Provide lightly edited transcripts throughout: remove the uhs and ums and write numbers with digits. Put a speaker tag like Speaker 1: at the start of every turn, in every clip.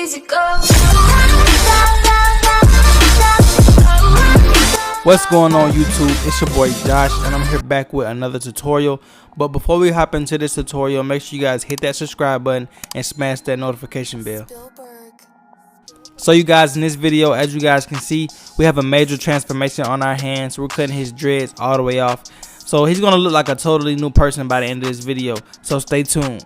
Speaker 1: easy go.
Speaker 2: What's going on YouTube? It's your boy Josh and I'm here back with another tutorial. But before we hop into this tutorial, make sure you guys hit that subscribe button and smash that notification bell. So you guys, in this video, as you guys can see, we have a major transformation on our hands. We're cutting his dreads all the way off. So he's gonna look like a totally new person by the end of this video. So stay tuned.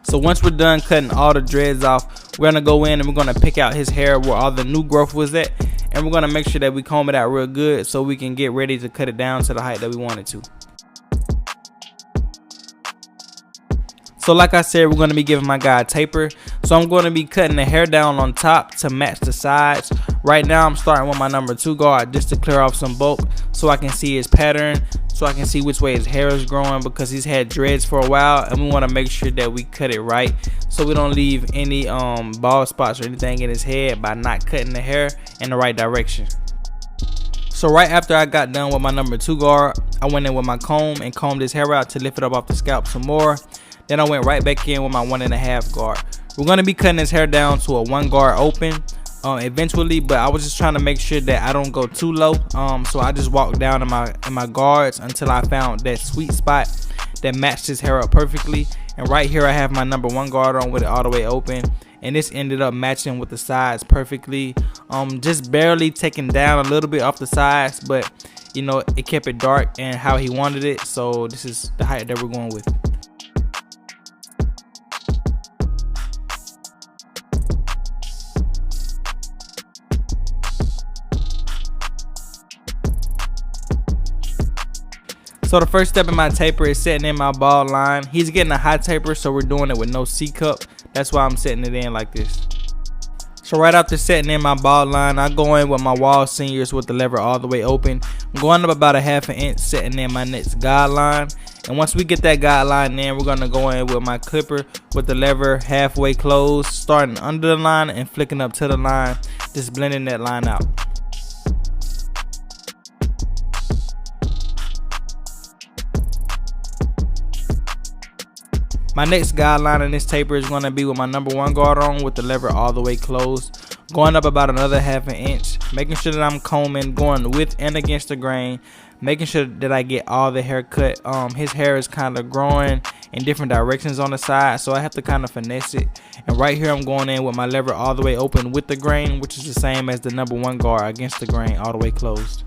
Speaker 2: So once we're done cutting all the dreads off, we're gonna go in and we're gonna pick out his hair where all the new growth was at, and we're gonna make sure that we comb it out real good so we can get ready to cut it down to the height that we want it to. So like I said, we're gonna be giving my guy a taper. So I'm gonna be cutting the hair down on top to match the sides. Right now I'm starting with my number 2 guard just to clear off some bulk so I can see his pattern, so I can see which way his hair is growing, because he's had dreads for a while and we want to make sure that we cut it right so we don't leave any bald spots or anything in his head by not cutting the hair in the right direction. So right after I got done with my number 2 guard, I went in with my comb and combed his hair out to lift it up off the scalp some more. Then I went right back in with my 1.5 guard. We're going to be cutting his hair down to a 1 guard open eventually, but I was just trying to make sure that I don't go too low, so I just walked down in my guards until I found that sweet spot that matched his hair up perfectly. And right here I have my number 1 guard on with it all the way open, and this ended up matching with the sides perfectly, just barely taking down a little bit off the sides, but you know, it kept it dark and how he wanted it. So this is the height that we're going with. So the first step in my taper is setting in my bald line. He's getting a high taper, so we're doing it with no C-cup. That's why I'm setting it in like this. So right after setting in my bald line, I go in with my wall seniors with the lever all the way open. I'm going up about 1/2 inch, setting in my next guideline. And once we get that guideline in, we're gonna go in with my clipper with the lever halfway closed, starting under the line and flicking up to the line, just blending that line out. My next guideline in this taper is going to be with my number 1 guard on with the lever all the way closed, going up about another 1/2 inch, making sure that I'm combing, going with and against the grain, making sure that I get all the hair cut. His hair is kind of growing in different directions on the side, so I have to kind of finesse it. And right here I'm going in with my lever all the way open with the grain, which is the same as the number 1 guard against the grain all the way closed.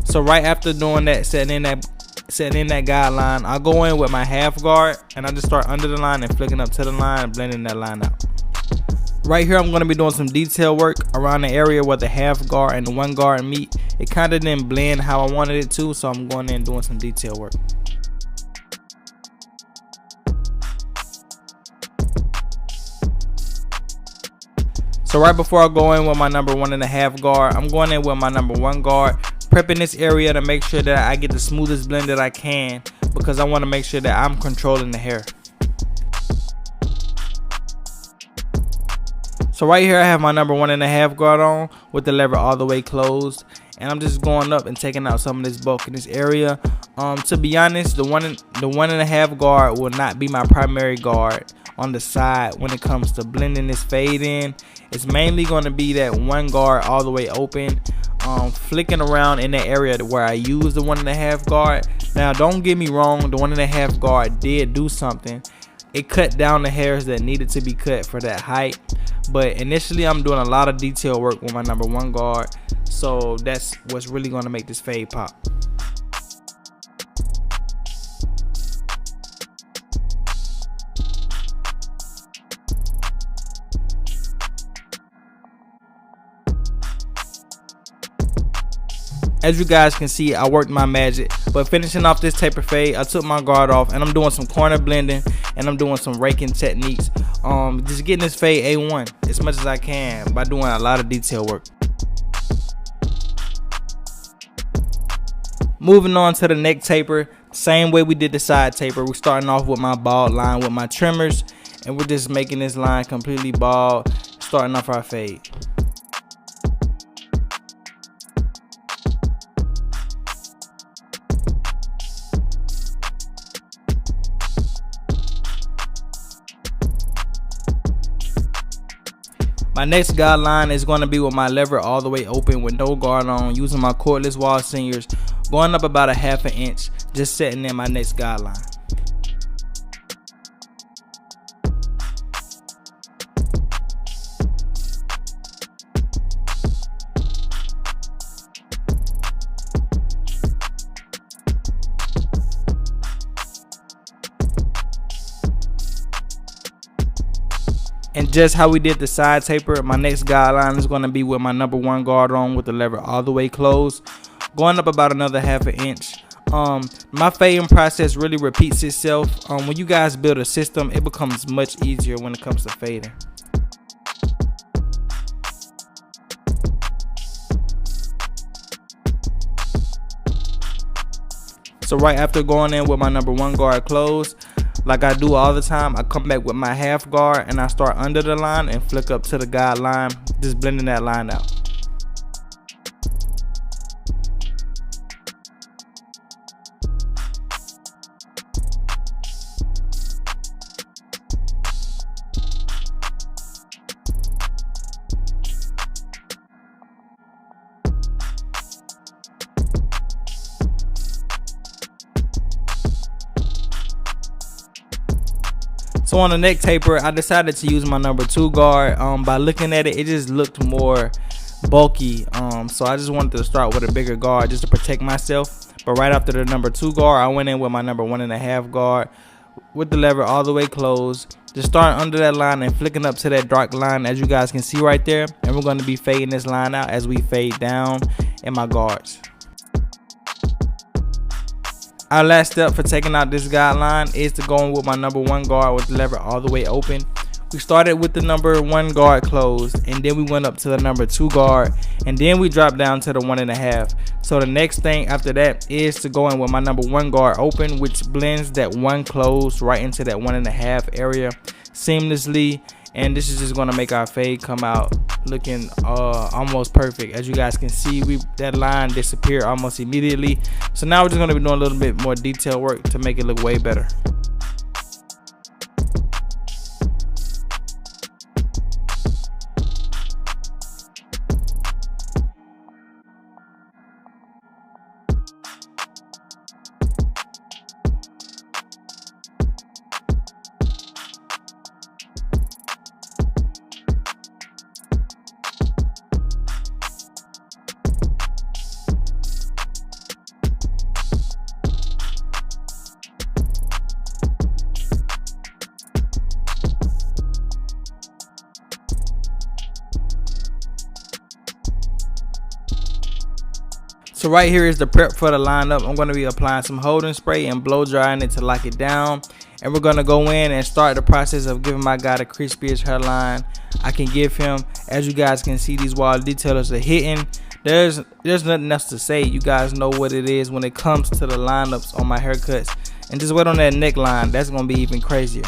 Speaker 2: So right after doing that, setting in that guideline, I'll go in with my 1/2 guard and I just start under the line and flicking up to the line and blending that line out. Right here I'm going to be doing some detail work around the area where the 1/2 guard and the 1 guard meet. It kind of didn't blend how I wanted it to, so I'm going in and doing some detail work. So right before I go in with my number 1.5 guard, I'm going in with my number 1 guard, prepping this area to make sure that I get the smoothest blend that I can, because I want to make sure that I'm controlling the hair. So right here I have my number 1.5 guard on with the lever all the way closed, and I'm just going up and taking out some of this bulk in this area. To be honest, the 1.5 guard will not be my primary guard on the side when it comes to blending this fade in. It's mainly going to be that 1 guard all the way open, flicking around in the area where I use the 1.5 guard. Now don't get me wrong, the 1.5 guard did do something. It cut down the hairs that needed to be cut for that height, but initially I'm doing a lot of detail work with my number 1 guard, so that's what's really going to make this fade pop. As you guys can see, I worked my magic, but finishing off this taper fade, I took my guard off and I'm doing some corner blending and I'm doing some raking techniques. Just getting this fade A1 as much as I can by doing a lot of detail work. Moving on to the neck taper, same way we did the side taper. We're starting off with my bald line with my trimmers, and we're just making this line completely bald, starting off our fade. My next guideline is going to be with my lever all the way open with no guard on, using my cordless wall seniors, going up about a ½ an inch, just setting in my next guideline. And just how we did the side taper, my next guideline is going to be with my number 1 guard on with the lever all the way closed, going up about another ½ an inch. My fading process really repeats itself. When you guys build a system, it becomes much easier when it comes to fading. So right after going in with my number 1 guard closed, like I do all the time, I come back with my half guard and I start under the line and flick up to the guideline, just blending that line out. So on the neck taper, I decided to use my number 2 guard. By looking at it, it just looked more bulky. So I just wanted to start with a bigger guard just to protect myself. But right after the number 2 guard, I went in with my number 1.5 guard with the lever all the way closed. Just starting under that line and flicking up to that dark line, as you guys can see right there. And we're going to be fading this line out as we fade down in my guards. Our last step for taking out this guideline is to go in with my number 1 guard with the lever all the way open. We started with the number 1 guard closed, and then we went up to the number 2 guard, and then we dropped down to the 1.5. So the next thing after that is to go in with my number 1 guard open, which blends that 1 closed right into that 1.5 area seamlessly. And this is just going to make our fade come out looking almost perfect. As you guys can see, that line disappeared almost immediately. So now we're just going to be doing a little bit more detail work to make it look way better. So right here is the prep for the lineup. I'm going to be applying some holding spray and blow drying it to lock it down. And we're going to go in and start the process of giving my guy the crispiest hairline I can give him. As you guys can see, these wall detailers are hitting. There's nothing else to say. You guys know what it is when it comes to the lineups on my haircuts. And just wait on that neckline. That's going to be even crazier.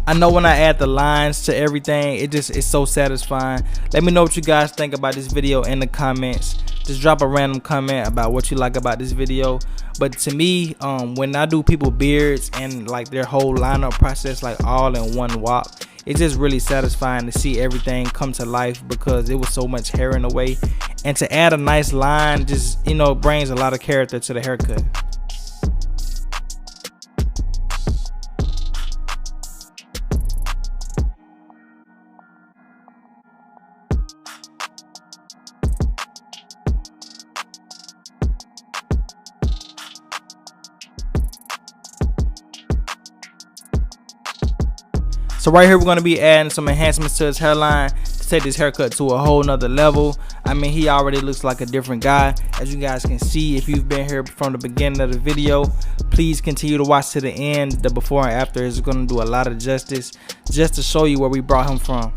Speaker 2: I know when I add the lines to everything, it's so satisfying. Let me know what you guys think about this video in the comments. Just drop a random comment about what you like about this video. But to me, when I do people beards and like their whole lineup process like all in one wop, it's just really satisfying to see everything come to life because it was so much hair in the way. And to add a nice line just, brings a lot of character to the haircut. So right here we're going to be adding some enhancements to his hairline to take this haircut to a whole nother level. I mean, he already looks like a different guy, as you guys can see. If you've been here from the beginning of the video, please continue to watch to the end. The before and after is going to do a lot of justice just to show you where we brought him from.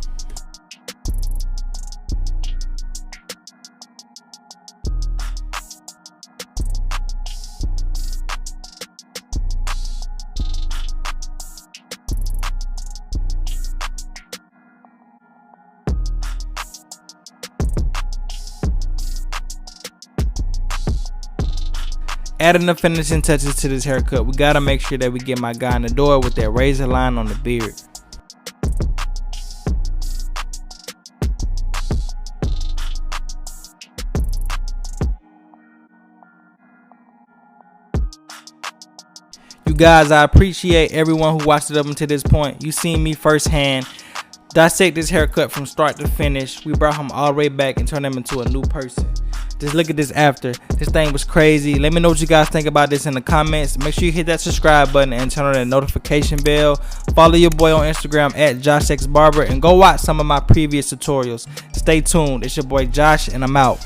Speaker 2: Adding the finishing touches to this haircut, we gotta make sure that we get my guy in the door with that razor line on the beard. You guys, I appreciate everyone who watched it up until this point. You seen me firsthand dissect this haircut from start to finish. We brought him all the way back and turned him into a new person. Just look at this after. This thing was crazy. Let me know what you guys think about this in the comments. Make sure you hit that subscribe button and turn on that notification bell. Follow your boy on Instagram at JoshXBarber and go watch some of my previous tutorials. Stay tuned. It's your boy Josh and I'm out.